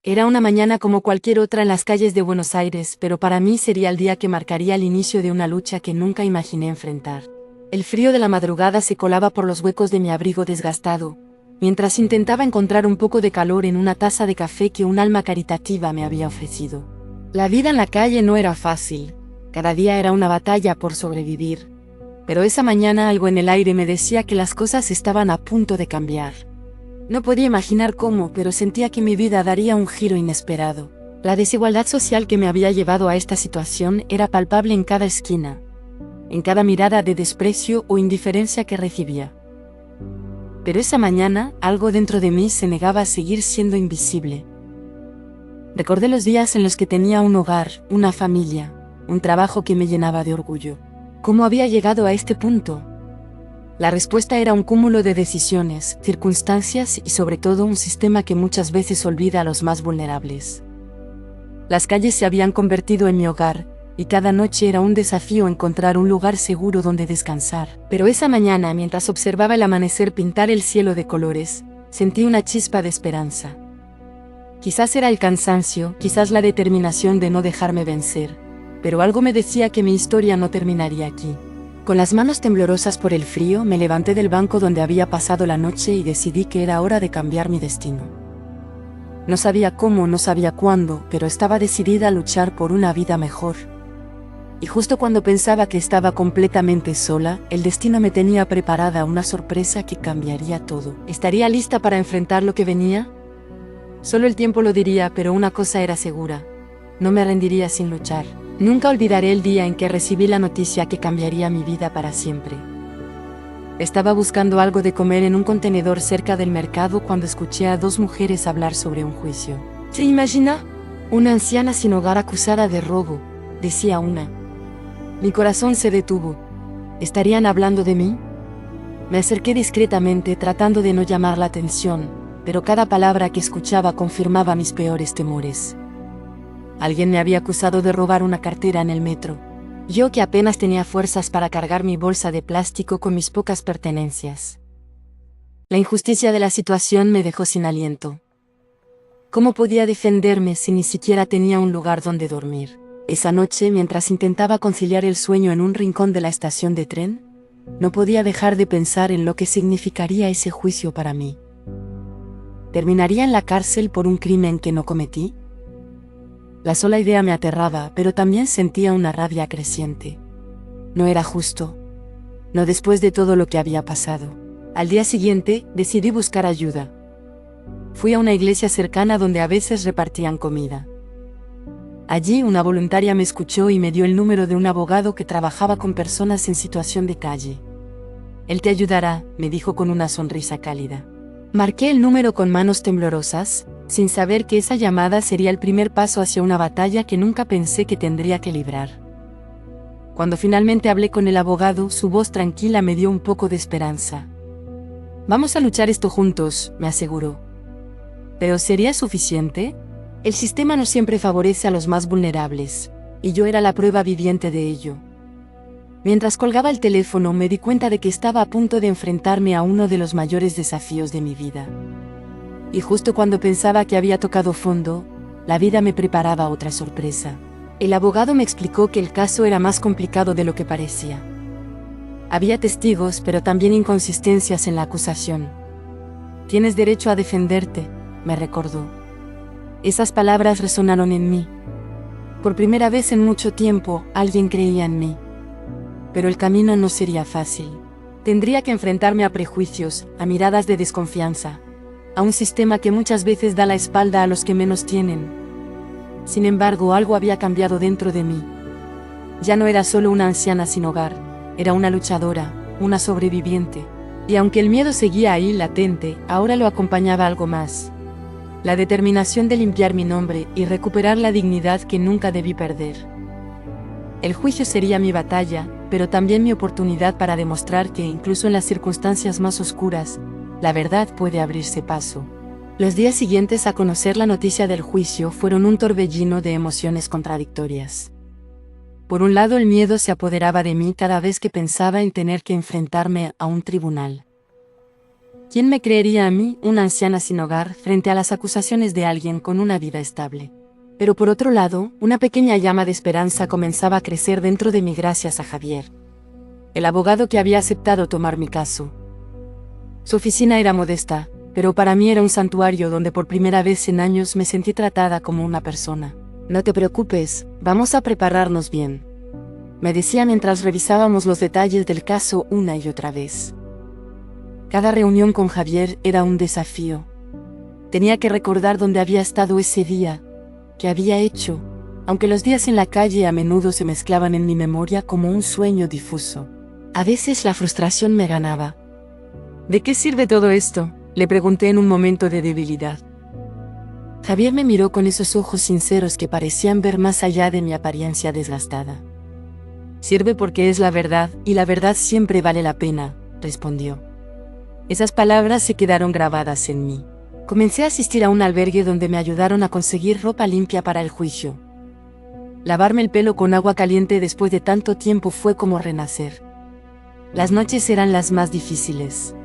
Era una mañana como cualquier otra en las calles de Buenos Aires, pero para mí sería el día que marcaría el inicio de una lucha que nunca imaginé enfrentar. El frío de la madrugada se colaba por los huecos de mi abrigo desgastado, mientras intentaba encontrar un poco de calor en una taza de café que un alma caritativa me había ofrecido. La vida en la calle no era fácil, cada día era una batalla por sobrevivir. Pero esa mañana algo en el aire me decía que las cosas estaban a punto de cambiar. No podía imaginar cómo, pero sentía que mi vida daría un giro inesperado. La desigualdad social que me había llevado a esta situación era palpable en cada esquina, en cada mirada de desprecio o indiferencia que recibía. Pero esa mañana, algo dentro de mí se negaba a seguir siendo invisible. Recordé los días en los que tenía un hogar, una familia, un trabajo que me llenaba de orgullo. ¿Cómo había llegado a este punto? La respuesta era un cúmulo de decisiones, circunstancias y sobre todo un sistema que muchas veces olvida a los más vulnerables. Las calles se habían convertido en mi hogar, y cada noche era un desafío encontrar un lugar seguro donde descansar. Pero esa mañana, mientras observaba el amanecer pintar el cielo de colores, sentí una chispa de esperanza. Quizás era el cansancio, quizás la determinación de no dejarme vencer, pero algo me decía que mi historia no terminaría aquí. Con las manos temblorosas por el frío, me levanté del banco donde había pasado la noche y decidí que era hora de cambiar mi destino. No sabía cómo, no sabía cuándo, pero estaba decidida a luchar por una vida mejor. Y justo cuando pensaba que estaba completamente sola, el destino me tenía preparada una sorpresa que cambiaría todo. ¿Estaría lista para enfrentar lo que venía? Solo el tiempo lo diría, pero una cosa era segura: no me rendiría sin luchar. Nunca olvidaré el día en que recibí la noticia que cambiaría mi vida para siempre. Estaba buscando algo de comer en un contenedor cerca del mercado cuando escuché a dos mujeres hablar sobre un juicio. ¿Se imagina? Una anciana sin hogar acusada de robo, decía una. Mi corazón se detuvo. ¿Estarían hablando de mí? Me acerqué discretamente tratando de no llamar la atención, pero cada palabra que escuchaba confirmaba mis peores temores. Alguien me había acusado de robar una cartera en el metro. Yo que apenas tenía fuerzas para cargar mi bolsa de plástico con mis pocas pertenencias. La injusticia de la situación me dejó sin aliento. ¿Cómo podía defenderme si ni siquiera tenía un lugar donde dormir? Esa noche, mientras intentaba conciliar el sueño en un rincón de la estación de tren, no podía dejar de pensar en lo que significaría ese juicio para mí. ¿Terminaría en la cárcel por un crimen que no cometí? La sola idea me aterraba, pero también sentía una rabia creciente. No era justo. No después de todo lo que había pasado. Al día siguiente, decidí buscar ayuda. Fui a una iglesia cercana donde a veces repartían comida. Allí una voluntaria me escuchó y me dio el número de un abogado que trabajaba con personas en situación de calle. Él te ayudará, me dijo con una sonrisa cálida. Marqué el número con manos temblorosas, sin saber que esa llamada sería el primer paso hacia una batalla que nunca pensé que tendría que librar. Cuando finalmente hablé con el abogado, su voz tranquila me dio un poco de esperanza. Vamos a luchar esto juntos, me aseguró. ¿Pero sería suficiente? El sistema no siempre favorece a los más vulnerables, y yo era la prueba viviente de ello. Mientras colgaba el teléfono me di cuenta de que estaba a punto de enfrentarme a uno de los mayores desafíos de mi vida. Y justo cuando pensaba que había tocado fondo, la vida me preparaba otra sorpresa. El abogado me explicó que el caso era más complicado de lo que parecía. Había testigos, pero también inconsistencias en la acusación. Tienes derecho a defenderte, me recordó. Esas palabras resonaron en mí. Por primera vez en mucho tiempo, alguien creía en mí. Pero el camino no sería fácil. Tendría que enfrentarme a prejuicios, a miradas de desconfianza, a un sistema que muchas veces da la espalda a los que menos tienen. Sin embargo, algo había cambiado dentro de mí. Ya no era solo una anciana sin hogar, era una luchadora, una sobreviviente. Y aunque el miedo seguía ahí latente, ahora lo acompañaba algo más. La determinación de limpiar mi nombre y recuperar la dignidad que nunca debí perder. El juicio sería mi batalla, pero también mi oportunidad para demostrar que incluso en las circunstancias más oscuras, la verdad puede abrirse paso. Los días siguientes a conocer la noticia del juicio fueron un torbellino de emociones contradictorias. Por un lado, el miedo se apoderaba de mí cada vez que pensaba en tener que enfrentarme a un tribunal. ¿Quién me creería a mí, una anciana sin hogar, frente a las acusaciones de alguien con una vida estable? Pero por otro lado, una pequeña llama de esperanza comenzaba a crecer dentro de mí gracias a Javier, el abogado que había aceptado tomar mi caso. Su oficina era modesta, pero para mí era un santuario donde por primera vez en años me sentí tratada como una persona. No te preocupes, vamos a prepararnos bien, me decía mientras revisábamos los detalles del caso una y otra vez. Cada reunión con Javier era un desafío. Tenía que recordar dónde había estado ese día, qué había hecho, aunque los días en la calle a menudo se mezclaban en mi memoria como un sueño difuso. A veces la frustración me ganaba. ¿De qué sirve todo esto?, le pregunté en un momento de debilidad. Javier me miró con esos ojos sinceros que parecían ver más allá de mi apariencia desgastada. Sirve porque es la verdad, y la verdad siempre vale la pena, respondió. Esas palabras se quedaron grabadas en mí. Comencé a asistir a un albergue donde me ayudaron a conseguir ropa limpia para el juicio. Lavarme el pelo con agua caliente después de tanto tiempo fue como renacer. Las noches eran las más difíciles.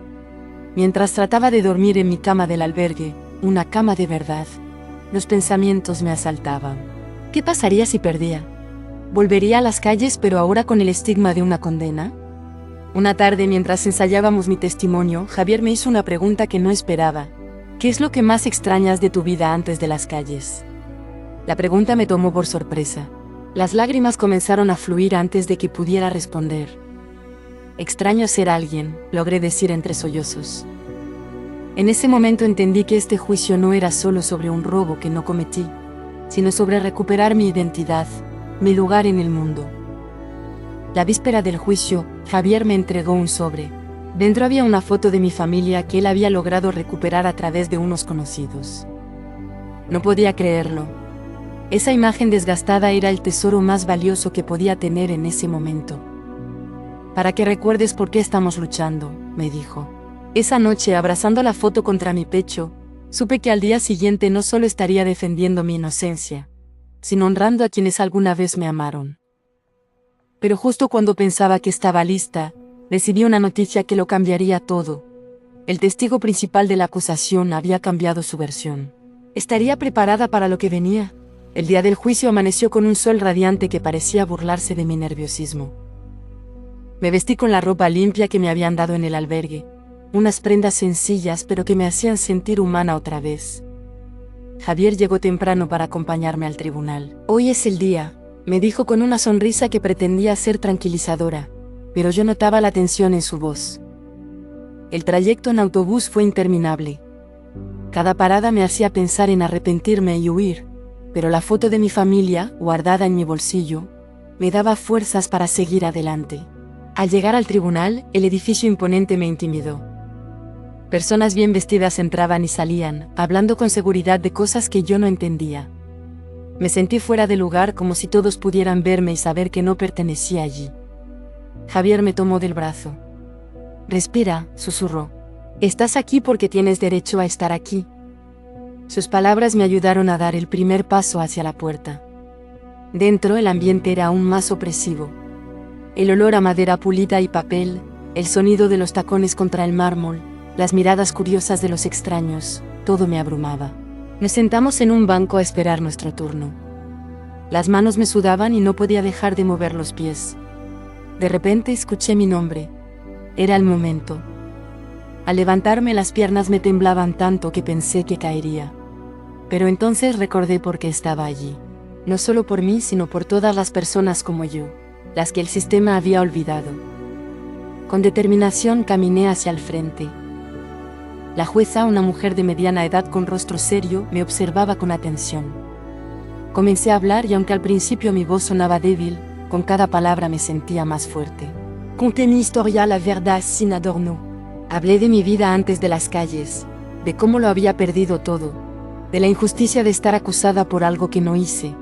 Mientras trataba de dormir en mi cama del albergue, una cama de verdad, los pensamientos me asaltaban. ¿Qué pasaría si perdía? ¿Volvería a las calles pero ahora con el estigma de una condena? Una tarde mientras ensayábamos mi testimonio, Javier me hizo una pregunta que no esperaba. ¿Qué es lo que más extrañas de tu vida antes de las calles? La pregunta me tomó por sorpresa. Las lágrimas comenzaron a fluir antes de que pudiera responder. Extraño ser alguien, logré decir entre sollozos. En ese momento entendí que este juicio no era solo sobre un robo que no cometí, sino sobre recuperar mi identidad, mi lugar en el mundo. La víspera del juicio, Javier me entregó un sobre. Dentro había una foto de mi familia que él había logrado recuperar a través de unos conocidos. No podía creerlo. Esa imagen desgastada era el tesoro más valioso que podía tener en ese momento. Para que recuerdes por qué estamos luchando, me dijo. Esa noche, abrazando la foto contra mi pecho, supe que al día siguiente no solo estaría defendiendo mi inocencia, sino honrando a quienes alguna vez me amaron. Pero justo cuando pensaba que estaba lista, recibí una noticia que lo cambiaría todo. El testigo principal de la acusación había cambiado su versión. ¿Estaría preparada para lo que venía? El día del juicio amaneció con un sol radiante que parecía burlarse de mi nerviosismo. Me vestí con la ropa limpia que me habían dado en el albergue, unas prendas sencillas pero que me hacían sentir humana otra vez. Javier llegó temprano para acompañarme al tribunal. Hoy es el día, me dijo con una sonrisa que pretendía ser tranquilizadora, pero yo notaba la tensión en su voz. El trayecto en autobús fue interminable. Cada parada me hacía pensar en arrepentirme y huir, pero la foto de mi familia, guardada en mi bolsillo, me daba fuerzas para seguir adelante. Al llegar al tribunal, el edificio imponente me intimidó. Personas bien vestidas entraban y salían, hablando con seguridad de cosas que yo no entendía. Me sentí fuera de lugar como si todos pudieran verme y saber que no pertenecía allí. Javier me tomó del brazo. Respira, susurró. Estás aquí porque tienes derecho a estar aquí. Sus palabras me ayudaron a dar el primer paso hacia la puerta. Dentro el ambiente era aún más opresivo. El olor a madera pulida y papel, el sonido de los tacones contra el mármol, las miradas curiosas de los extraños, todo me abrumaba. Nos sentamos en un banco a esperar nuestro turno. Las manos me sudaban y no podía dejar de mover los pies. De repente escuché mi nombre. Era el momento. Al levantarme las piernas me temblaban tanto que pensé que caería. Pero entonces recordé por qué estaba allí. No solo por mí, sino por todas las personas como yo, las que el sistema había olvidado. Con determinación caminé hacia el frente. La jueza, una mujer de mediana edad con rostro serio, me observaba con atención. Comencé a hablar y aunque al principio mi voz sonaba débil, con cada palabra me sentía más fuerte. Conté mi historia, la verdad sin adorno. Hablé de mi vida antes de las calles, de cómo lo había perdido todo, de la injusticia de estar acusada por algo que no hice.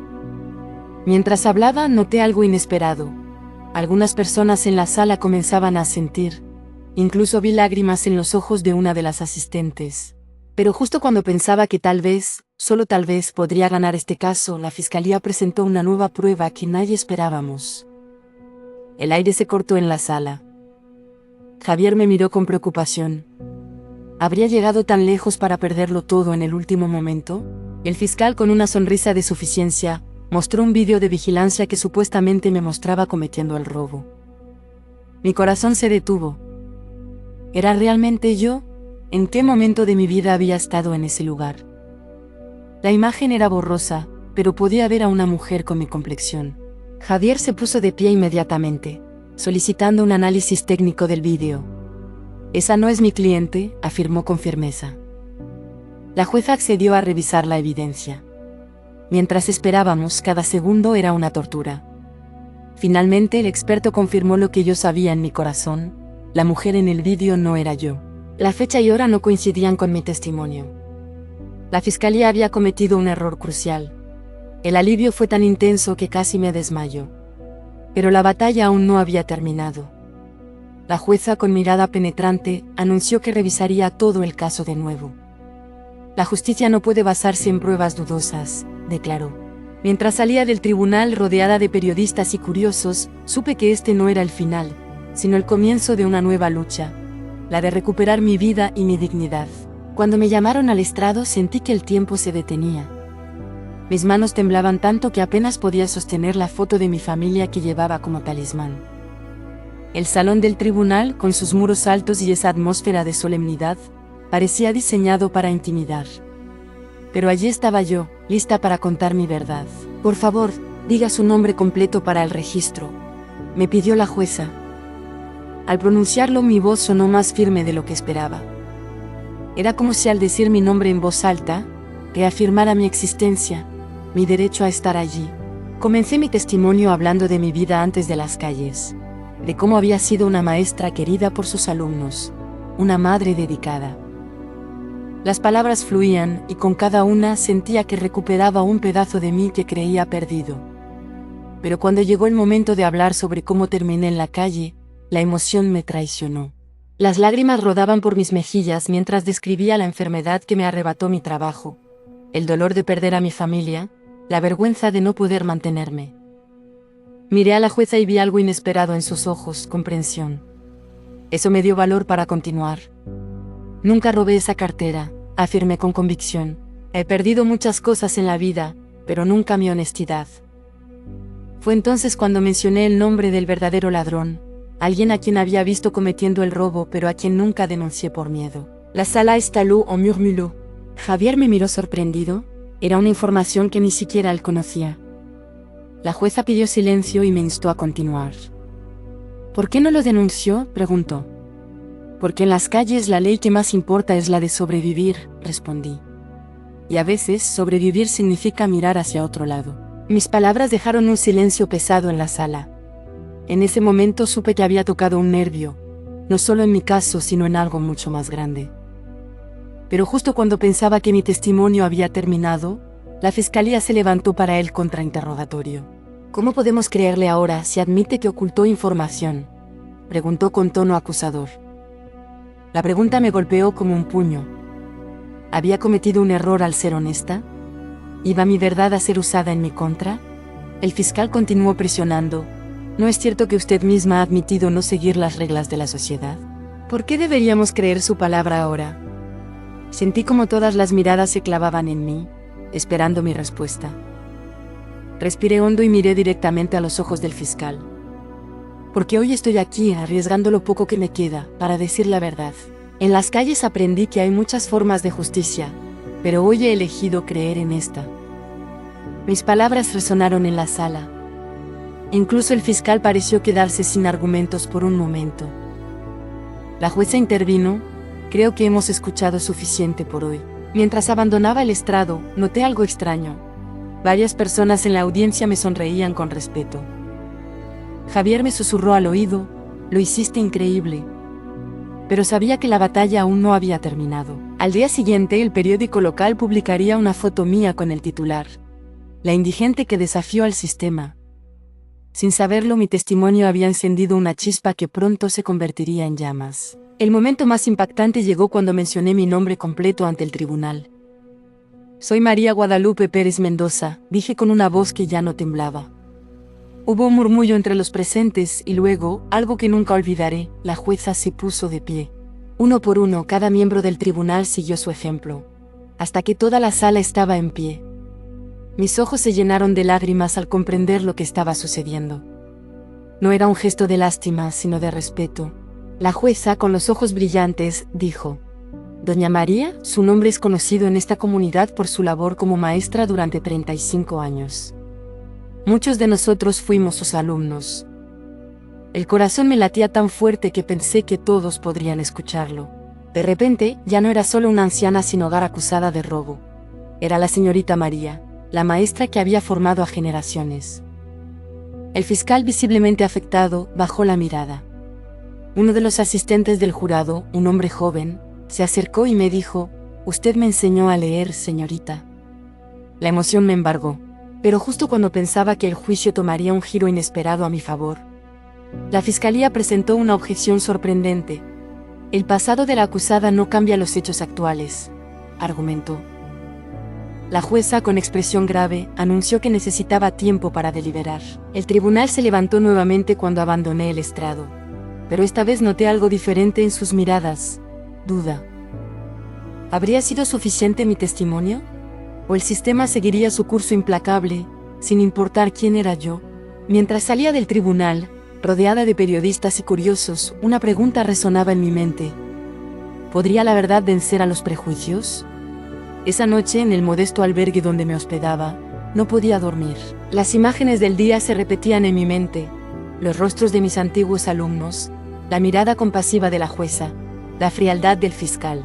Mientras hablaba, noté algo inesperado. Algunas personas en la sala comenzaban a asentir. Incluso vi lágrimas en los ojos de una de las asistentes. Pero justo cuando pensaba que tal vez, solo tal vez, podría ganar este caso, la fiscalía presentó una nueva prueba que nadie esperábamos. El aire se cortó en la sala. Javier me miró con preocupación. ¿Habría llegado tan lejos para perderlo todo en el último momento? El fiscal, con una sonrisa de suficiencia, mostró un vídeo de vigilancia que supuestamente me mostraba cometiendo el robo. Mi corazón se detuvo. ¿Era realmente yo? ¿En qué momento de mi vida había estado en ese lugar? La imagen era borrosa, pero podía ver a una mujer con mi complexión. Javier se puso de pie inmediatamente, solicitando un análisis técnico del vídeo. «Esa no es mi cliente», afirmó con firmeza. La jueza accedió a revisar la evidencia. Mientras esperábamos, cada segundo era una tortura. Finalmente, el experto confirmó lo que yo sabía en mi corazón: la mujer en el vídeo no era yo. La fecha y hora no coincidían con mi testimonio. La fiscalía había cometido un error crucial. El alivio fue tan intenso que casi me desmayo. Pero la batalla aún no había terminado. La jueza, con mirada penetrante, anunció que revisaría todo el caso de nuevo. «La justicia no puede basarse en pruebas dudosas», declaró. Mientras salía del tribunal rodeada de periodistas y curiosos, supe que este no era el final, sino el comienzo de una nueva lucha, la de recuperar mi vida y mi dignidad. Cuando me llamaron al estrado, sentí que el tiempo se detenía. Mis manos temblaban tanto que apenas podía sostener la foto de mi familia que llevaba como talismán. El salón del tribunal, con sus muros altos y esa atmósfera de solemnidad, parecía diseñado para intimidar. Pero allí estaba yo, lista para contar mi verdad. «Por favor, diga su nombre completo para el registro», me pidió la jueza. Al pronunciarlo, mi voz sonó más firme de lo que esperaba. Era como si, al decir mi nombre en voz alta, reafirmara mi existencia, mi derecho a estar allí. Comencé mi testimonio hablando de mi vida antes de las calles, de cómo había sido una maestra querida por sus alumnos, una madre dedicada. Las palabras fluían, y con cada una sentía que recuperaba un pedazo de mí que creía perdido. Pero cuando llegó el momento de hablar sobre cómo terminé en la calle, la emoción me traicionó. Las lágrimas rodaban por mis mejillas mientras describía la enfermedad que me arrebató mi trabajo, el dolor de perder a mi familia, la vergüenza de no poder mantenerme. Miré a la jueza y vi algo inesperado en sus ojos: comprensión. Eso me dio valor para continuar. «Nunca robé esa cartera», afirmé con convicción. «He perdido muchas cosas en la vida, pero nunca mi honestidad». Fue entonces cuando mencioné el nombre del verdadero ladrón, alguien a quien había visto cometiendo el robo, pero a quien nunca denuncié por miedo. La sala estaló o murmuló. Javier me miró sorprendido. Era una información que ni siquiera él conocía. La jueza pidió silencio y me instó a continuar. «¿Por qué no lo denunció?», preguntó. «Porque en las calles la ley que más importa es la de sobrevivir», respondí. Y a veces sobrevivir significa mirar hacia otro lado. Mis palabras dejaron un silencio pesado en la sala. En ese momento supe que había tocado un nervio, no solo en mi caso, sino en algo mucho más grande. Pero justo cuando pensaba que mi testimonio había terminado, la fiscalía se levantó para el contrainterrogatorio. «¿Cómo podemos creerle ahora si admite que ocultó información?», preguntó con tono acusador. La pregunta me golpeó como un puño. ¿Había cometido un error al ser honesta? ¿Iba mi verdad a ser usada en mi contra? El fiscal continuó presionando. «¿No es cierto que usted misma ha admitido no seguir las reglas de la sociedad? ¿Por qué deberíamos creer su palabra ahora?». Sentí como todas las miradas se clavaban en mí, esperando mi respuesta. Respiré hondo y miré directamente a los ojos del fiscal. «Porque hoy estoy aquí, arriesgando lo poco que me queda, para decir la verdad. En las calles aprendí que hay muchas formas de justicia, pero hoy he elegido creer en esta». Mis palabras resonaron en la sala. Incluso el fiscal pareció quedarse sin argumentos por un momento. La jueza intervino. «Creo que hemos escuchado suficiente por hoy». Mientras abandonaba el estrado, noté algo extraño. Varias personas en la audiencia me sonreían con respeto. Javier me susurró al oído: «Lo hiciste increíble». Pero sabía que la batalla aún no había terminado. Al día siguiente, el periódico local publicaría una foto mía con el titular: «La indigente que desafió al sistema». Sin saberlo, mi testimonio había encendido una chispa que pronto se convertiría en llamas. El momento más impactante llegó cuando mencioné mi nombre completo ante el tribunal. «Soy María Guadalupe Pérez Mendoza», dije con una voz que ya no temblaba. Hubo un murmullo entre los presentes y luego, algo que nunca olvidaré, la jueza se puso de pie. Uno por uno, cada miembro del tribunal siguió su ejemplo, hasta que toda la sala estaba en pie. Mis ojos se llenaron de lágrimas al comprender lo que estaba sucediendo. No era un gesto de lástima, sino de respeto. La jueza, con los ojos brillantes, dijo: «Doña María, su nombre es conocido en esta comunidad por su labor como maestra durante 35 años. Muchos de nosotros fuimos sus alumnos». El corazón me latía tan fuerte que pensé que todos podrían escucharlo. De repente, ya no era solo una anciana sin hogar acusada de robo. Era la señorita María, la maestra que había formado a generaciones. El fiscal, visiblemente afectado, bajó la mirada. Uno de los asistentes del jurado, un hombre joven, se acercó y me dijo: «Usted me enseñó a leer, señorita». La emoción me embargó, pero justo cuando pensaba que el juicio tomaría un giro inesperado a mi favor, la fiscalía presentó una objeción sorprendente. «El pasado de la acusada no cambia los hechos actuales», argumentó. La jueza, con expresión grave, anunció que necesitaba tiempo para deliberar. El tribunal se levantó nuevamente cuando abandoné el estrado, pero esta vez noté algo diferente en sus miradas: duda. ¿Habría sido suficiente mi testimonio? ¿O el sistema seguiría su curso implacable, sin importar quién era yo? Mientras salía del tribunal, rodeada de periodistas y curiosos, una pregunta resonaba en mi mente. ¿Podría la verdad vencer a los prejuicios? Esa noche, en el modesto albergue donde me hospedaba, no podía dormir. Las imágenes del día se repetían en mi mente: los rostros de mis antiguos alumnos, la mirada compasiva de la jueza, la frialdad del fiscal.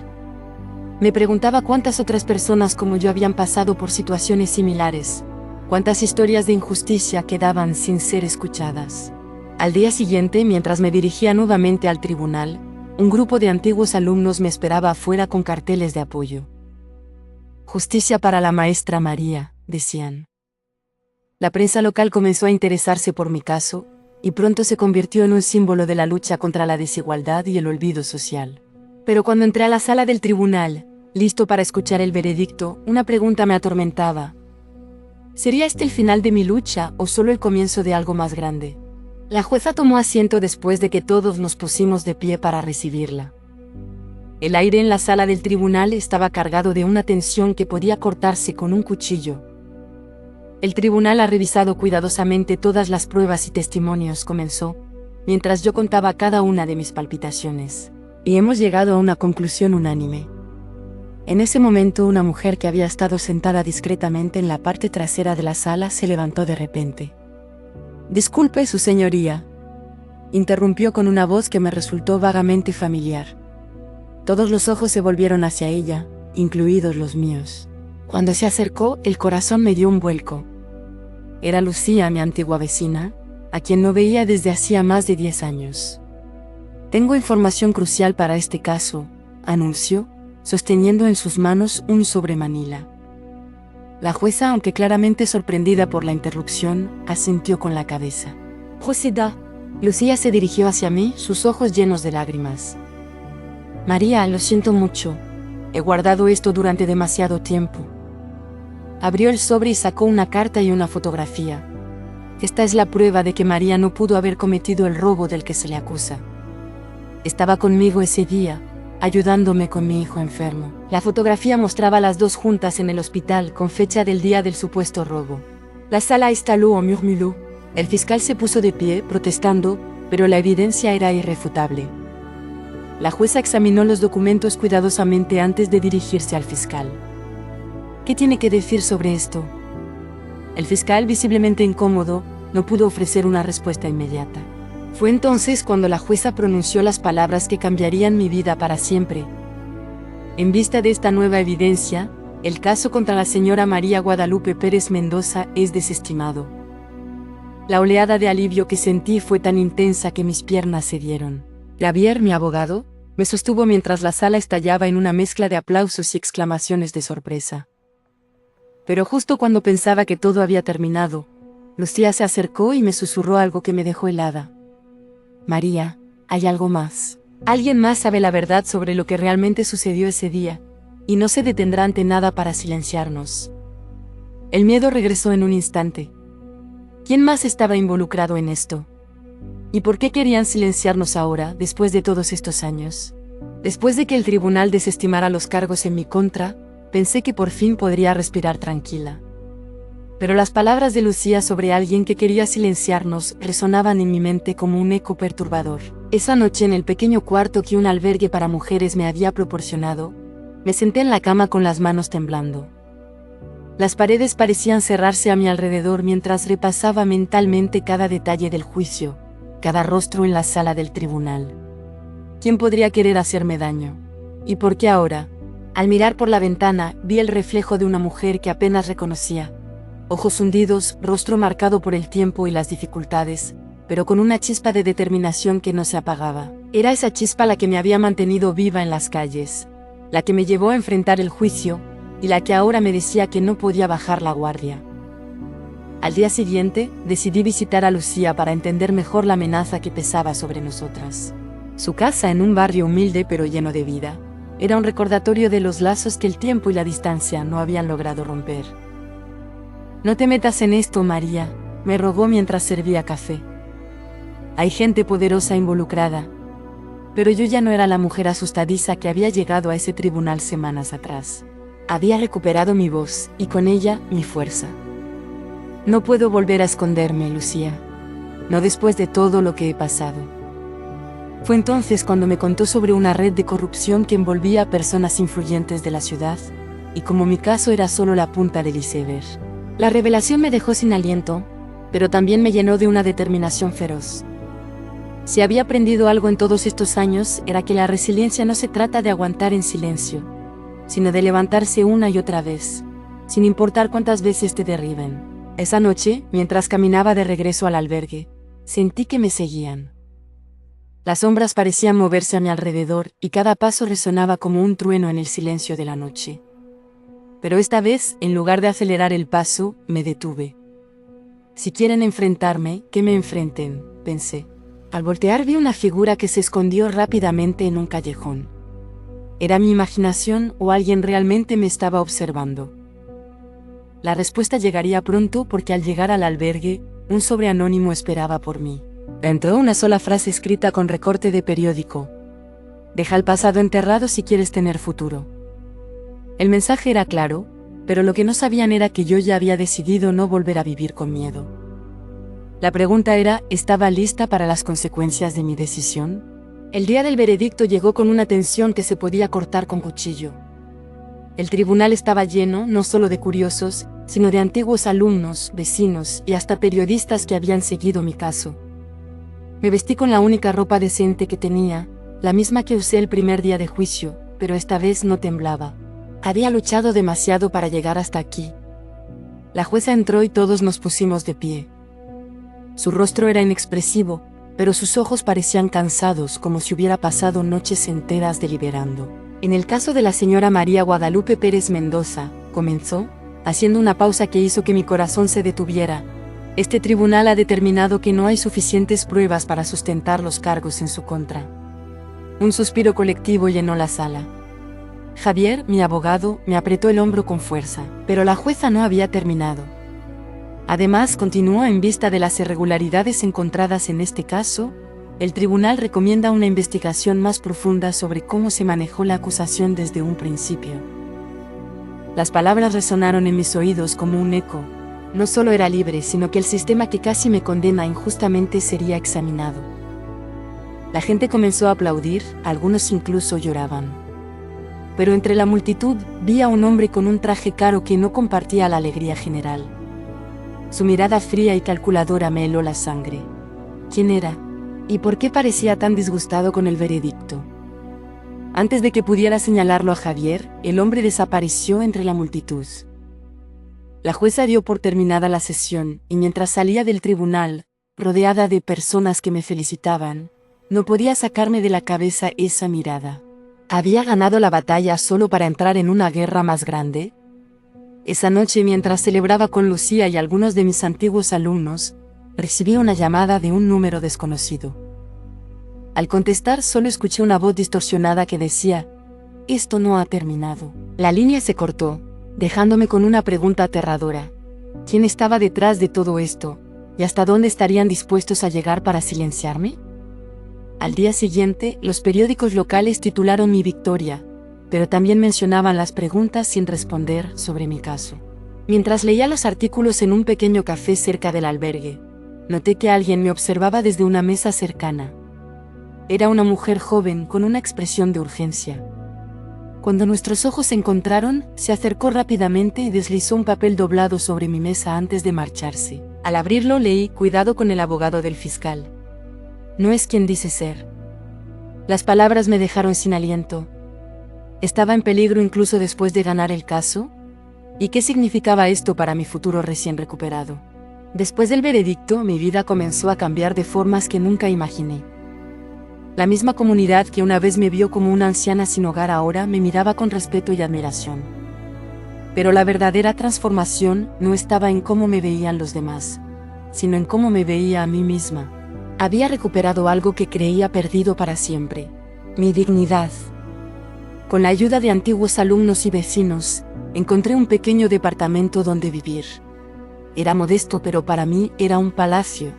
Me preguntaba cuántas otras personas como yo habían pasado por situaciones similares, cuántas historias de injusticia quedaban sin ser escuchadas. Al día siguiente, mientras me dirigía nuevamente al tribunal, un grupo de antiguos alumnos me esperaba afuera con carteles de apoyo. «Justicia para la maestra María», decían. La prensa local comenzó a interesarse por mi caso, y pronto se convirtió en un símbolo de la lucha contra la desigualdad y el olvido social. Pero cuando entré a la sala del tribunal, listo para escuchar el veredicto, una pregunta me atormentaba. ¿Sería este el final de mi lucha o solo el comienzo de algo más grande? La jueza tomó asiento después de que todos nos pusimos de pie para recibirla. El aire en la sala del tribunal estaba cargado de una tensión que podía cortarse con un cuchillo. «El tribunal ha revisado cuidadosamente todas las pruebas y testimonios», comenzó, mientras yo contaba cada una de mis palpitaciones. «Y hemos llegado a una conclusión unánime». En ese momento, una mujer que había estado sentada discretamente en la parte trasera de la sala se levantó de repente. «Disculpe, su señoría», interrumpió con una voz que me resultó vagamente familiar. Todos los ojos se volvieron hacia ella, incluidos los míos. Cuando se acercó, el corazón me dio un vuelco. Era Lucía, mi antigua vecina, a quien no veía desde hacía más de 10 años. «Tengo información crucial para este caso», anunció, sosteniendo en sus manos un sobre manila. La jueza, aunque claramente sorprendida por la interrupción, asintió con la cabeza. «Proceda». Lucía se dirigió hacia mí, sus ojos llenos de lágrimas. «María, lo siento mucho. He guardado esto durante demasiado tiempo». Abrió el sobre y sacó una carta y una fotografía. «Esta es la prueba de que María no pudo haber cometido el robo del que se le acusa. Estaba conmigo ese día, ayudándome con mi hijo enfermo». La fotografía mostraba a las dos juntas en el hospital con fecha del día del supuesto robo. La sala estaló, murmuró. El fiscal se puso de pie, protestando, pero la evidencia era irrefutable. La jueza examinó los documentos cuidadosamente antes de dirigirse al fiscal. «¿Qué tiene que decir sobre esto?». El fiscal, visiblemente incómodo, no pudo ofrecer una respuesta inmediata. Fue entonces cuando la jueza pronunció las palabras que cambiarían mi vida para siempre. «En vista de esta nueva evidencia, el caso contra la señora María Guadalupe Pérez Mendoza es desestimado». La oleada de alivio que sentí fue tan intensa que mis piernas cedieron. Javier, mi abogado, me sostuvo mientras la sala estallaba en una mezcla de aplausos y exclamaciones de sorpresa. Pero justo cuando pensaba que todo había terminado, Lucía se acercó y me susurró algo que me dejó helada. «María, hay algo más. Alguien más sabe la verdad sobre lo que realmente sucedió ese día, y no se detendrá ante nada para silenciarnos». El miedo regresó en un instante. ¿Quién más estaba involucrado en esto? ¿Y por qué querían silenciarnos ahora, después de todos estos años? Después de que el tribunal desestimara los cargos en mi contra, pensé que por fin podría respirar tranquila. Pero las palabras de Lucía sobre alguien que quería silenciarnos resonaban en mi mente como un eco perturbador. Esa noche, en el pequeño cuarto que un albergue para mujeres me había proporcionado, me senté en la cama con las manos temblando. Las paredes parecían cerrarse a mi alrededor mientras repasaba mentalmente cada detalle del juicio, cada rostro en la sala del tribunal. ¿Quién podría querer hacerme daño? ¿Y por qué ahora? Al mirar por la ventana, vi el reflejo de una mujer que apenas reconocía. Ojos hundidos, rostro marcado por el tiempo y las dificultades, pero con una chispa de determinación que no se apagaba. Era esa chispa la que me había mantenido viva en las calles, la que me llevó a enfrentar el juicio, y la que ahora me decía que no podía bajar la guardia. Al día siguiente, decidí visitar a Lucía para entender mejor la amenaza que pesaba sobre nosotras. Su casa, en un barrio humilde pero lleno de vida, era un recordatorio de los lazos que el tiempo y la distancia no habían logrado romper. «No te metas en esto, María», me rogó mientras servía café. «Hay gente poderosa involucrada». Pero yo ya no era la mujer asustadiza que había llegado a ese tribunal semanas atrás. Había recuperado mi voz, y con ella, mi fuerza. «No puedo volver a esconderme, Lucía. No después de todo lo que he pasado». Fue entonces cuando me contó sobre una red de corrupción que envolvía a personas influyentes de la ciudad, y como mi caso era solo la punta del iceberg. La revelación me dejó sin aliento, pero también me llenó de una determinación feroz. Si había aprendido algo en todos estos años, era que la resiliencia no se trata de aguantar en silencio, sino de levantarse una y otra vez, sin importar cuántas veces te derriben. Esa noche, mientras caminaba de regreso al albergue, sentí que me seguían. Las sombras parecían moverse a mi alrededor y cada paso resonaba como un trueno en el silencio de la noche. Pero esta vez, en lugar de acelerar el paso, me detuve. Si quieren enfrentarme, que me enfrenten, pensé. Al voltear vi una figura que se escondió rápidamente en un callejón. ¿Era mi imaginación o alguien realmente me estaba observando? La respuesta llegaría pronto porque al llegar al albergue, un sobre anónimo esperaba por mí. Entró una sola frase escrita con recorte de periódico. «Deja el pasado enterrado si quieres tener futuro». El mensaje era claro, pero lo que no sabían era que yo ya había decidido no volver a vivir con miedo. La pregunta era, ¿estaba lista para las consecuencias de mi decisión? El día del veredicto llegó con una tensión que se podía cortar con cuchillo. El tribunal estaba lleno no solo de curiosos, sino de antiguos alumnos, vecinos y hasta periodistas que habían seguido mi caso. Me vestí con la única ropa decente que tenía, la misma que usé el primer día de juicio, pero esta vez no temblaba. Había luchado demasiado para llegar hasta aquí. La jueza entró y todos nos pusimos de pie. Su rostro era inexpresivo, pero sus ojos parecían cansados, como si hubiera pasado noches enteras deliberando. En el caso de la señora María Guadalupe Pérez Mendoza, comenzó, haciendo una pausa que hizo que mi corazón se detuviera. Este tribunal ha determinado que no hay suficientes pruebas para sustentar los cargos en su contra. Un suspiro colectivo llenó la sala. Javier, mi abogado, me apretó el hombro con fuerza, pero la jueza no había terminado. Además, continuó, en vista de las irregularidades encontradas en este caso, el tribunal recomienda una investigación más profunda sobre cómo se manejó la acusación desde un principio. Las palabras resonaron en mis oídos como un eco. No solo era libre, sino que el sistema que casi me condena injustamente sería examinado. La gente comenzó a aplaudir, algunos incluso lloraban. Pero entre la multitud vi a un hombre con un traje caro que no compartía la alegría general. Su mirada fría y calculadora me heló la sangre. ¿Quién era? ¿Y por qué parecía tan disgustado con el veredicto? Antes de que pudiera señalarlo a Javier, el hombre desapareció entre la multitud. La jueza dio por terminada la sesión, y mientras salía del tribunal, rodeada de personas que me felicitaban, no podía sacarme de la cabeza esa mirada. ¿Había ganado la batalla solo para entrar en una guerra más grande? Esa noche, mientras celebraba con Lucía y algunos de mis antiguos alumnos, recibí una llamada de un número desconocido. Al contestar, solo escuché una voz distorsionada que decía: «Esto no ha terminado». La línea se cortó, dejándome con una pregunta aterradora. ¿Quién estaba detrás de todo esto? ¿Y hasta dónde estarían dispuestos a llegar para silenciarme? Al día siguiente, los periódicos locales titularon mi victoria, pero también mencionaban las preguntas sin responder sobre mi caso. Mientras leía los artículos en un pequeño café cerca del albergue, noté que alguien me observaba desde una mesa cercana. Era una mujer joven con una expresión de urgencia. Cuando nuestros ojos se encontraron, se acercó rápidamente y deslizó un papel doblado sobre mi mesa antes de marcharse. Al abrirlo leí: cuidado con el abogado del fiscal. No es quien dice ser. Las palabras me dejaron sin aliento. ¿Estaba en peligro incluso después de ganar el caso? ¿Y qué significaba esto para mi futuro recién recuperado? Después del veredicto, mi vida comenzó a cambiar de formas que nunca imaginé. La misma comunidad que una vez me vio como una anciana sin hogar ahora me miraba con respeto y admiración. Pero la verdadera transformación no estaba en cómo me veían los demás, sino en cómo me veía a mí misma. Había recuperado algo que creía perdido para siempre: mi dignidad. Con la ayuda de antiguos alumnos y vecinos, encontré un pequeño departamento donde vivir. Era modesto, pero para mí era un palacio.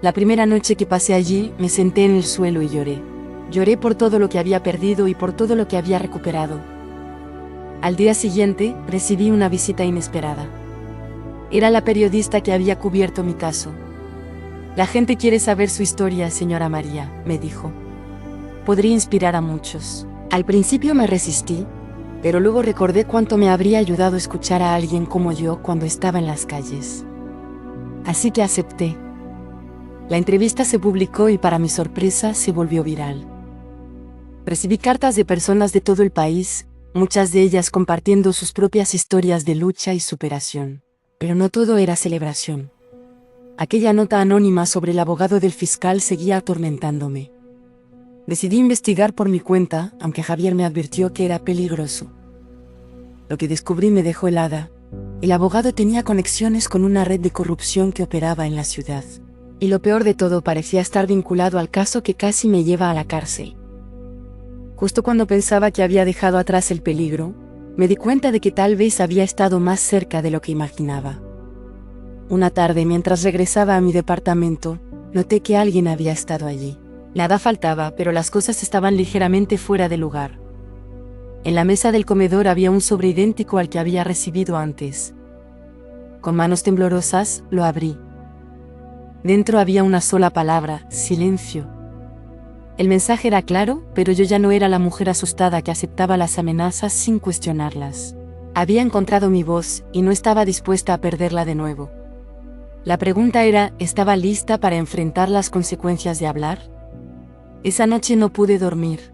La primera noche que pasé allí, me senté en el suelo y lloré. Lloré por todo lo que había perdido y por todo lo que había recuperado. Al día siguiente, recibí una visita inesperada. Era la periodista que había cubierto mi caso. La gente quiere saber su historia, señora María, me dijo. Podría inspirar a muchos. Al principio me resistí, pero luego recordé cuánto me habría ayudado escuchar a alguien como yo cuando estaba en las calles. Así que acepté. La entrevista se publicó y, para mi sorpresa, se volvió viral. Recibí cartas de personas de todo el país, muchas de ellas compartiendo sus propias historias de lucha y superación. Pero no todo era celebración. Aquella nota anónima sobre el abogado del fiscal seguía atormentándome. Decidí investigar por mi cuenta, aunque Javier me advirtió que era peligroso. Lo que descubrí me dejó helada. El abogado tenía conexiones con una red de corrupción que operaba en la ciudad. Y lo peor de todo, parecía estar vinculado al caso que casi me lleva a la cárcel. Justo cuando pensaba que había dejado atrás el peligro, me di cuenta de que tal vez había estado más cerca de lo que imaginaba. Una tarde, mientras regresaba a mi departamento, noté que alguien había estado allí. Nada faltaba, pero las cosas estaban ligeramente fuera de lugar. En la mesa del comedor había un sobre idéntico al que había recibido antes. Con manos temblorosas, lo abrí. Dentro había una sola palabra: silencio. El mensaje era claro, pero yo ya no era la mujer asustada que aceptaba las amenazas sin cuestionarlas. Había encontrado mi voz y no estaba dispuesta a perderla de nuevo. La pregunta era: ¿estaba lista para enfrentar las consecuencias de hablar? Esa noche no pude dormir.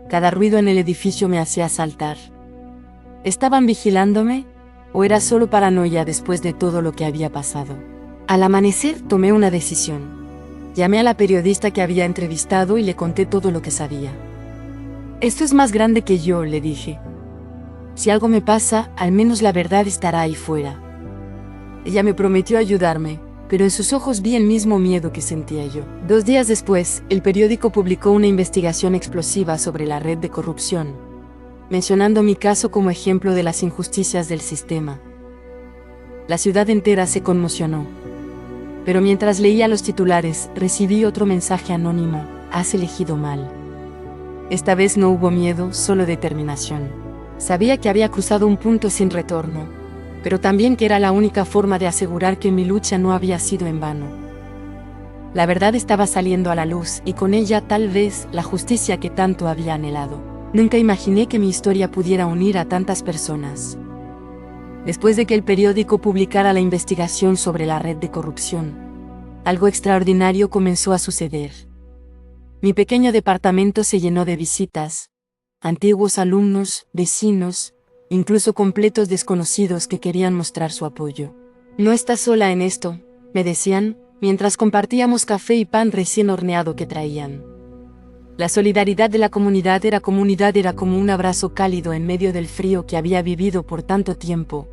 Cada ruido en el edificio me hacía saltar. ¿Estaban vigilándome? ¿O era solo paranoia después de todo lo que había pasado? Al amanecer tomé una decisión. Llamé a la periodista que había entrevistado y le conté todo lo que sabía. Esto es más grande que yo, le dije. Si algo me pasa, al menos la verdad estará ahí fuera. Ella me prometió ayudarme, pero en sus ojos vi el mismo miedo que sentía yo. 2 días después, el periódico publicó una investigación explosiva sobre la red de corrupción, mencionando mi caso como ejemplo de las injusticias del sistema. La ciudad entera se conmocionó. Pero mientras leía los titulares, recibí otro mensaje anónimo: has elegido mal. Esta vez no hubo miedo, solo determinación. Sabía que había cruzado un punto sin retorno, pero también que era la única forma de asegurar que mi lucha no había sido en vano. La verdad estaba saliendo a la luz, y con ella tal vez la justicia que tanto había anhelado. Nunca imaginé que mi historia pudiera unir a tantas personas. Después de que el periódico publicara la investigación sobre la red de corrupción, algo extraordinario comenzó a suceder. Mi pequeño departamento se llenó de visitas, antiguos alumnos, vecinos, incluso completos desconocidos que querían mostrar su apoyo. No estás sola en esto, me decían, mientras compartíamos café y pan recién horneado que traían. La solidaridad de la comunidad era como un abrazo cálido en medio del frío que había vivido por tanto tiempo.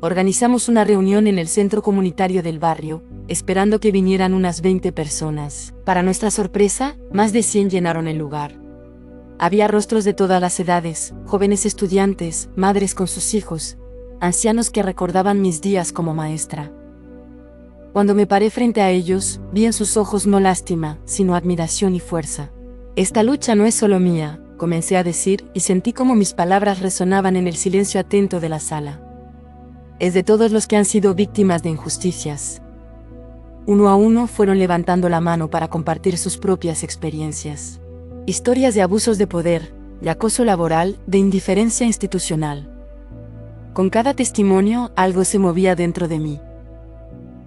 Organizamos una reunión en el centro comunitario del barrio, esperando que vinieran unas 20 personas. Para nuestra sorpresa, más de 100 llenaron el lugar. Había rostros de todas las edades, jóvenes estudiantes, madres con sus hijos, ancianos que recordaban mis días como maestra. Cuando me paré frente a ellos, vi en sus ojos no lástima, sino admiración y fuerza. Esta lucha no es solo mía, comencé a decir, y sentí como mis palabras resonaban en el silencio atento de la sala. Es de todos los que han sido víctimas de injusticias. Uno a uno fueron levantando la mano para compartir sus propias experiencias. Historias de abusos de poder, de acoso laboral, de indiferencia institucional. Con cada testimonio, algo se movía dentro de mí.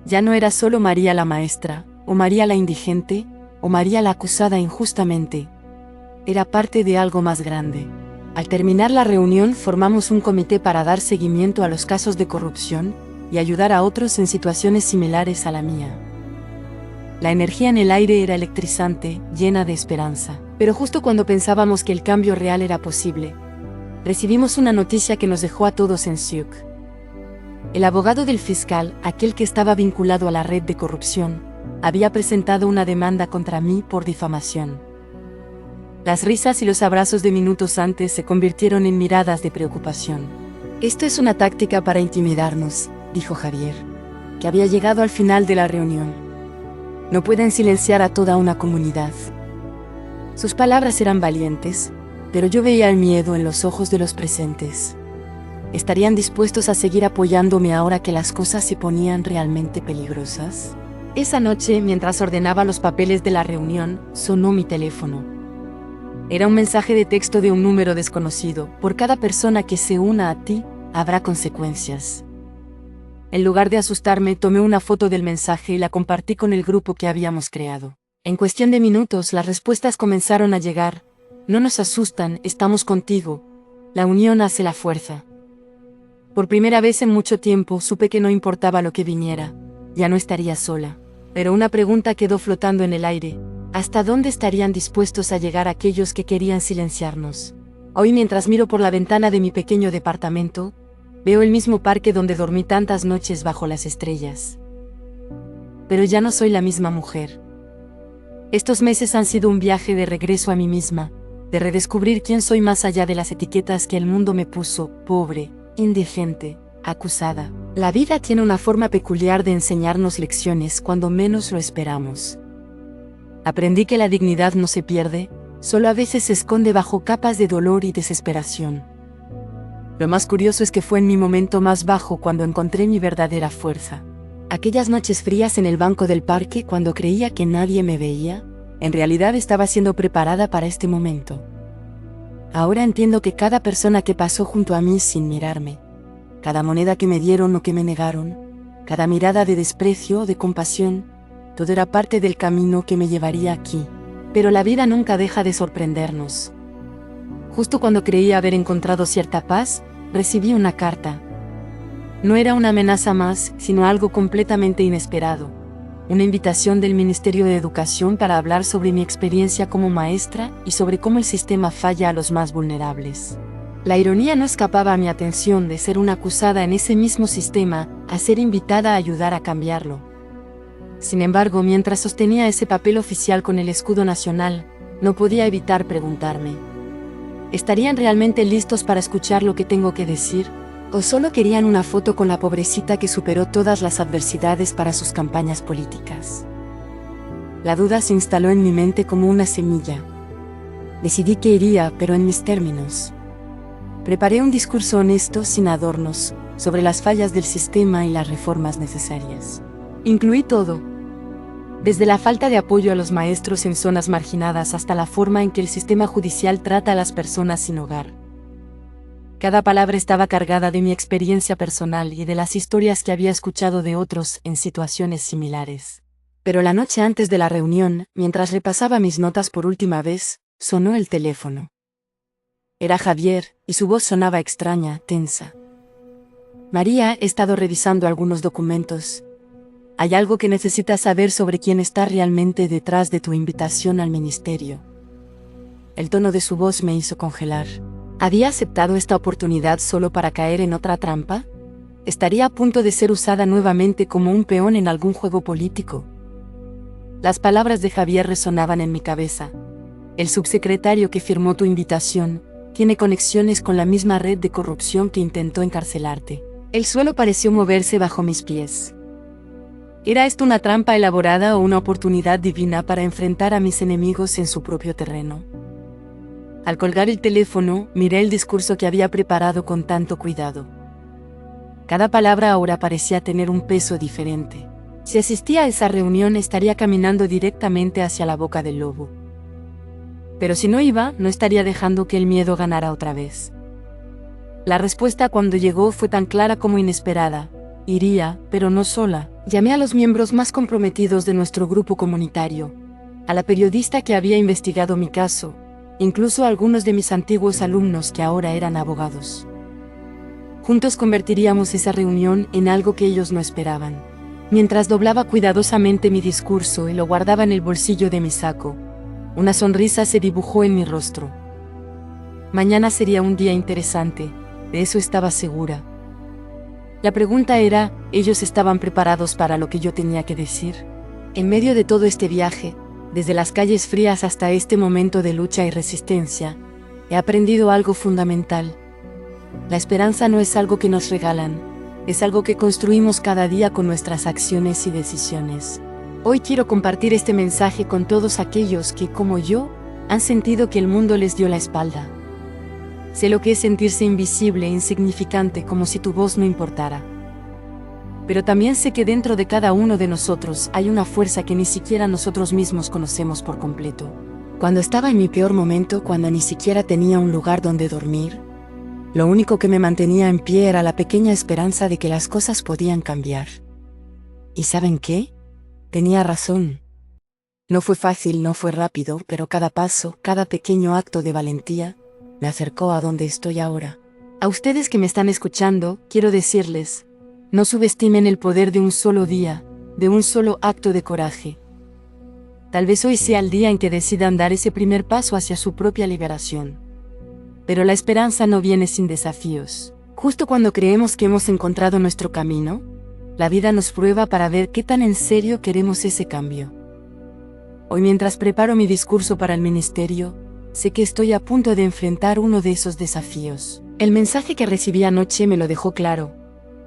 Ya no era solo María la maestra, o María la indigente, o María la acusada injustamente. Era parte de algo más grande. Al terminar la reunión formamos un comité para dar seguimiento a los casos de corrupción y ayudar a otros en situaciones similares a la mía. La energía en el aire era electrizante, llena de esperanza. Pero justo cuando pensábamos que el cambio real era posible, recibimos una noticia que nos dejó a todos en shock. El abogado del fiscal, aquel que estaba vinculado a la red de corrupción, había presentado una demanda contra mí por difamación. Las risas y los abrazos de minutos antes se convirtieron en miradas de preocupación. Esto es una táctica para intimidarnos, dijo Javier, que había llegado al final de la reunión. No pueden silenciar a toda una comunidad. Sus palabras eran valientes, pero yo veía el miedo en los ojos de los presentes. ¿Estarían dispuestos a seguir apoyándome ahora que las cosas se ponían realmente peligrosas? Esa noche, mientras ordenaba los papeles de la reunión, sonó mi teléfono. Era un mensaje de texto de un número desconocido. Por cada persona que se una a ti, habrá consecuencias. En lugar de asustarme, tomé una foto del mensaje y la compartí con el grupo que habíamos creado. En cuestión de minutos, las respuestas comenzaron a llegar. No nos asustan, estamos contigo. La unión hace la fuerza. Por primera vez en mucho tiempo, supe que no importaba lo que viniera. Ya no estaría sola. Pero una pregunta quedó flotando en el aire. ¿Hasta dónde estarían dispuestos a llegar aquellos que querían silenciarnos? Hoy, mientras miro por la ventana de mi pequeño departamento, veo el mismo parque donde dormí tantas noches bajo las estrellas. Pero ya no soy la misma mujer. Estos meses han sido un viaje de regreso a mí misma, de redescubrir quién soy más allá de las etiquetas que el mundo me puso: pobre, indigente, acusada. La vida tiene una forma peculiar de enseñarnos lecciones cuando menos lo esperamos. Aprendí que la dignidad no se pierde, solo a veces se esconde bajo capas de dolor y desesperación. Lo más curioso es que fue en mi momento más bajo cuando encontré mi verdadera fuerza. Aquellas noches frías en el banco del parque, cuando creía que nadie me veía, en realidad estaba siendo preparada para este momento. Ahora entiendo que cada persona que pasó junto a mí sin mirarme, cada moneda que me dieron o que me negaron, cada mirada de desprecio o de compasión, todo era parte del camino que me llevaría aquí. Pero la vida nunca deja de sorprendernos. Justo cuando creía haber encontrado cierta paz, recibí una carta. No era una amenaza más, sino algo completamente inesperado. Una invitación del Ministerio de Educación para hablar sobre mi experiencia como maestra y sobre cómo el sistema falla a los más vulnerables. La ironía no escapaba a mi atención de ser una acusada en ese mismo sistema, a ser invitada a ayudar a cambiarlo. Sin embargo, mientras sostenía ese papel oficial con el escudo nacional, no podía evitar preguntarme: ¿estarían realmente listos para escuchar lo que tengo que decir? ¿O solo querían una foto con la pobrecita que superó todas las adversidades para sus campañas políticas? La duda se instaló en mi mente como una semilla. Decidí que iría, pero en mis términos. Preparé un discurso honesto, sin adornos, sobre las fallas del sistema y las reformas necesarias. Incluí todo. Desde la falta de apoyo a los maestros en zonas marginadas hasta la forma en que el sistema judicial trata a las personas sin hogar. Cada palabra estaba cargada de mi experiencia personal y de las historias que había escuchado de otros en situaciones similares. Pero la noche antes de la reunión, mientras repasaba mis notas por última vez, sonó el teléfono. Era Javier, y su voz sonaba extraña, tensa. María, he estado revisando algunos documentos. Hay algo que necesitas saber sobre quién está realmente detrás de tu invitación al ministerio. El tono de su voz me hizo congelar. ¿Había aceptado esta oportunidad solo para caer en otra trampa? ¿Estaría a punto de ser usada nuevamente como un peón en algún juego político? Las palabras de Javier resonaban en mi cabeza. El subsecretario que firmó tu invitación tiene conexiones con la misma red de corrupción que intentó encarcelarte. El suelo pareció moverse bajo mis pies. ¿Era esto una trampa elaborada o una oportunidad divina para enfrentar a mis enemigos en su propio terreno? Al colgar el teléfono, miré el discurso que había preparado con tanto cuidado. Cada palabra ahora parecía tener un peso diferente. Si asistía a esa reunión, estaría caminando directamente hacia la boca del lobo. Pero si no iba, no estaría dejando que el miedo ganara otra vez. La respuesta cuando llegó fue tan clara como inesperada. Iría, pero no sola. Llamé a los miembros más comprometidos de nuestro grupo comunitario, a la periodista que había investigado mi caso, incluso a algunos de mis antiguos alumnos que ahora eran abogados. Juntos convertiríamos esa reunión en algo que ellos no esperaban. Mientras doblaba cuidadosamente mi discurso y lo guardaba en el bolsillo de mi saco, una sonrisa se dibujó en mi rostro. Mañana sería un día interesante, de eso estaba segura. La pregunta era, ¿ellos estaban preparados para lo que yo tenía que decir? En medio de todo este viaje, desde las calles frías hasta este momento de lucha y resistencia, he aprendido algo fundamental. La esperanza no es algo que nos regalan, es algo que construimos cada día con nuestras acciones y decisiones. Hoy quiero compartir este mensaje con todos aquellos que, como yo, han sentido que el mundo les dio la espalda. Sé lo que es sentirse invisible e insignificante, como si tu voz no importara. Pero también sé que dentro de cada uno de nosotros hay una fuerza que ni siquiera nosotros mismos conocemos por completo. Cuando estaba en mi peor momento, cuando ni siquiera tenía un lugar donde dormir, lo único que me mantenía en pie era la pequeña esperanza de que las cosas podían cambiar. ¿Y saben qué? Tenía razón. No fue fácil, no fue rápido, pero cada paso, cada pequeño acto de valentía, me acercó a donde estoy ahora. A ustedes que me están escuchando, quiero decirles, no subestimen el poder de un solo día, de un solo acto de coraje. Tal vez hoy sea el día en que decidan dar ese primer paso hacia su propia liberación. Pero la esperanza no viene sin desafíos. Justo cuando creemos que hemos encontrado nuestro camino, la vida nos prueba para ver qué tan en serio queremos ese cambio. Hoy, mientras preparo mi discurso para el ministerio, sé que estoy a punto de enfrentar uno de esos desafíos. El mensaje que recibí anoche me lo dejó claro.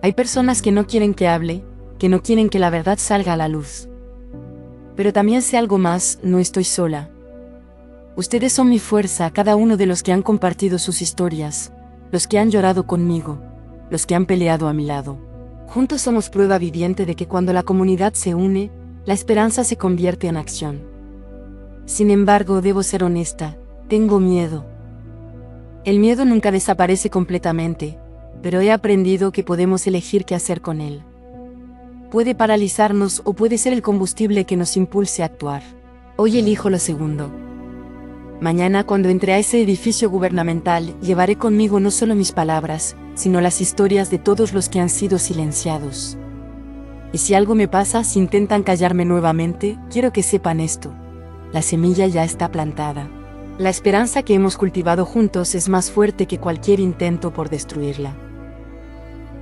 Hay personas que no quieren que hable, que no quieren que la verdad salga a la luz. Pero también sé algo más, no estoy sola. Ustedes son mi fuerza, cada uno de los que han compartido sus historias, los que han llorado conmigo, los que han peleado a mi lado. Juntos somos prueba viviente de que cuando la comunidad se une, la esperanza se convierte en acción. Sin embargo, debo ser honesta, tengo miedo. El miedo nunca desaparece completamente, pero he aprendido que podemos elegir qué hacer con él. Puede paralizarnos o puede ser el combustible que nos impulse a actuar. Hoy elijo lo segundo. Mañana, cuando entre a ese edificio gubernamental, llevaré conmigo no solo mis palabras, sino las historias de todos los que han sido silenciados. Y si algo me pasa, si intentan callarme nuevamente, quiero que sepan esto. La semilla ya está plantada. La esperanza que hemos cultivado juntos es más fuerte que cualquier intento por destruirla.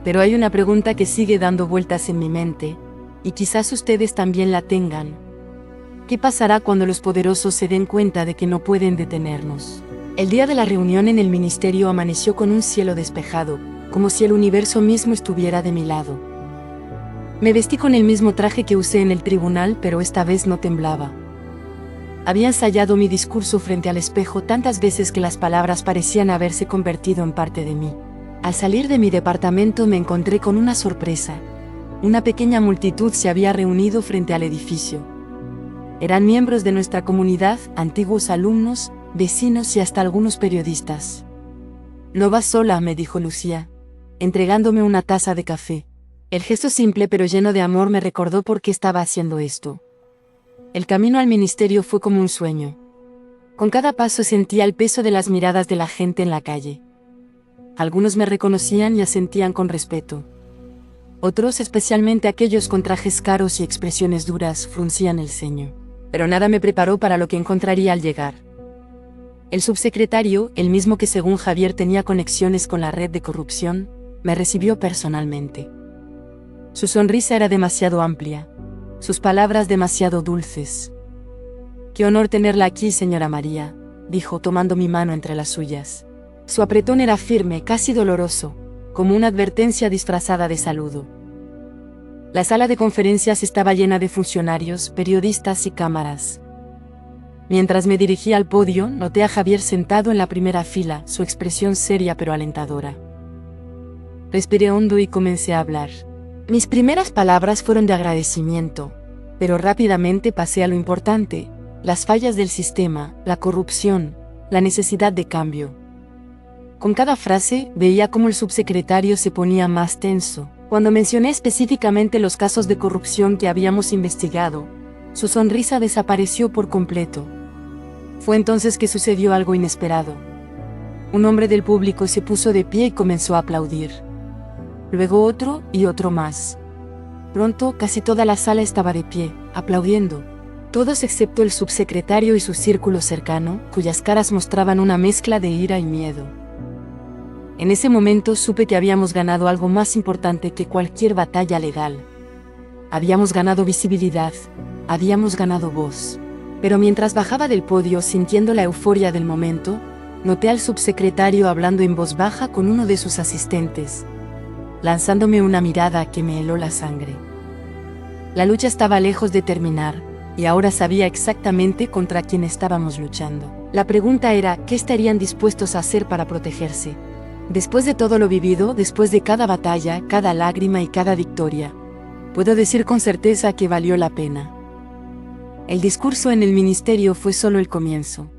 Pero hay una pregunta que sigue dando vueltas en mi mente, y quizás ustedes también la tengan. ¿Qué pasará cuando los poderosos se den cuenta de que no pueden detenernos? El día de la reunión en el ministerio amaneció con un cielo despejado, como si el universo mismo estuviera de mi lado. Me vestí con el mismo traje que usé en el tribunal, pero esta vez no temblaba. Había ensayado mi discurso frente al espejo tantas veces que las palabras parecían haberse convertido en parte de mí. Al salir de mi departamento me encontré con una sorpresa. Una pequeña multitud se había reunido frente al edificio. Eran miembros de nuestra comunidad, antiguos alumnos, vecinos y hasta algunos periodistas. No vas sola, me dijo Lucía, entregándome una taza de café. El gesto simple pero lleno de amor me recordó por qué estaba haciendo esto. El camino al ministerio fue como un sueño. Con cada paso sentía el peso de las miradas de la gente en la calle. Algunos me reconocían y asentían con respeto. Otros, especialmente aquellos con trajes caros y expresiones duras, fruncían el ceño. Pero nada me preparó para lo que encontraría al llegar. El subsecretario, el mismo que según Javier tenía conexiones con la red de corrupción, me recibió personalmente. Su sonrisa era demasiado amplia, sus palabras demasiado dulces. «Qué honor tenerla aquí, señora María», dijo tomando mi mano entre las suyas. Su apretón era firme, casi doloroso, como una advertencia disfrazada de saludo. La sala de conferencias estaba llena de funcionarios, periodistas y cámaras. Mientras me dirigía al podio, noté a Javier sentado en la primera fila, su expresión seria pero alentadora. Respiré hondo y comencé a hablar. Mis primeras palabras fueron de agradecimiento, pero rápidamente pasé a lo importante: las fallas del sistema, la corrupción, la necesidad de cambio. Con cada frase, veía cómo el subsecretario se ponía más tenso. Cuando mencioné específicamente los casos de corrupción que habíamos investigado, su sonrisa desapareció por completo. Fue entonces que sucedió algo inesperado. Un hombre del público se puso de pie y comenzó a aplaudir. Luego otro y otro más. Pronto, casi toda la sala estaba de pie, aplaudiendo. Todos excepto el subsecretario y su círculo cercano, cuyas caras mostraban una mezcla de ira y miedo. En ese momento supe que habíamos ganado algo más importante que cualquier batalla legal. Habíamos ganado visibilidad, habíamos ganado voz. Pero mientras bajaba del podio sintiendo la euforia del momento, noté al subsecretario hablando en voz baja con uno de sus asistentes, lanzándome una mirada que me heló la sangre. La lucha estaba lejos de terminar, y ahora sabía exactamente contra quién estábamos luchando. La pregunta era, ¿qué estarían dispuestos a hacer para protegerse? Después de todo lo vivido, después de cada batalla, cada lágrima y cada victoria, puedo decir con certeza que valió la pena. El discurso en el ministerio fue solo el comienzo.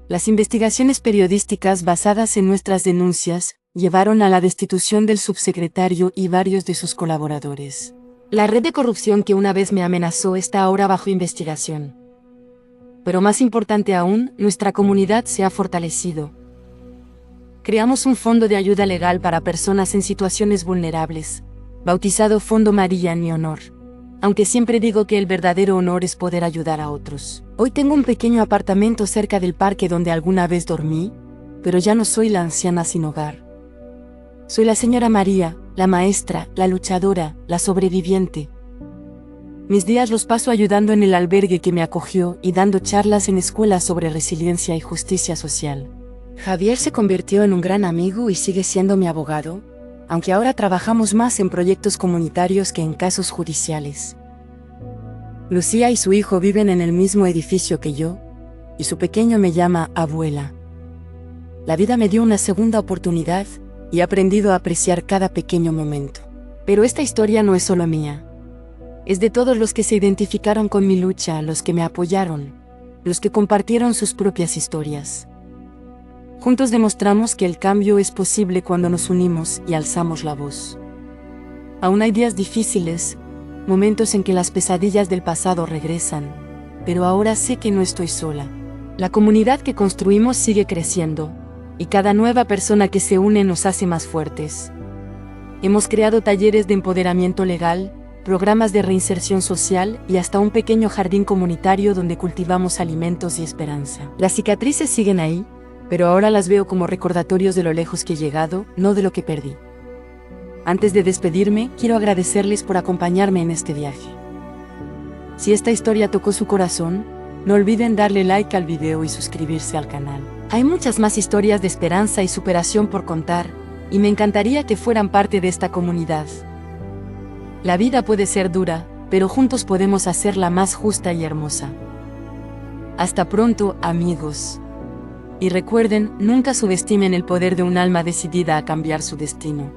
Las investigaciones periodísticas basadas en nuestras denuncias llevaron a la destitución del subsecretario y varios de sus colaboradores. La red de corrupción que una vez me amenazó está ahora bajo investigación. Pero más importante aún, nuestra comunidad se ha fortalecido. Creamos un fondo de ayuda legal para personas en situaciones vulnerables, bautizado Fondo María en mi honor. Aunque siempre digo que el verdadero honor es poder ayudar a otros. Hoy tengo un pequeño apartamento cerca del parque donde alguna vez dormí, pero ya no soy la anciana sin hogar. Soy la señora María, la maestra, la luchadora, la sobreviviente. Mis días los paso ayudando en el albergue que me acogió y dando charlas en escuelas sobre resiliencia y justicia social. Javier se convirtió en un gran amigo y sigue siendo mi abogado, aunque ahora trabajamos más en proyectos comunitarios que en casos judiciales. Lucía y su hijo viven en el mismo edificio que yo, y su pequeño me llama abuela. La vida me dio una segunda oportunidad y he aprendido a apreciar cada pequeño momento. Pero esta historia no es solo mía. Es de todos los que se identificaron con mi lucha, los que me apoyaron, los que compartieron sus propias historias. Juntos demostramos que el cambio es posible cuando nos unimos y alzamos la voz. Aún hay días difíciles, momentos en que las pesadillas del pasado regresan, pero ahora sé que no estoy sola. La comunidad que construimos sigue creciendo, y cada nueva persona que se une nos hace más fuertes. Hemos creado talleres de empoderamiento legal, programas de reinserción social y hasta un pequeño jardín comunitario donde cultivamos alimentos y esperanza. Las cicatrices siguen ahí, pero ahora las veo como recordatorios de lo lejos que he llegado, no de lo que perdí. Antes de despedirme, quiero agradecerles por acompañarme en este viaje. Si esta historia tocó su corazón, no olviden darle like al video y suscribirse al canal. Hay muchas más historias de esperanza y superación por contar, y me encantaría que fueran parte de esta comunidad. La vida puede ser dura, pero juntos podemos hacerla más justa y hermosa. Hasta pronto, amigos. Y recuerden, nunca subestimen el poder de un alma decidida a cambiar su destino.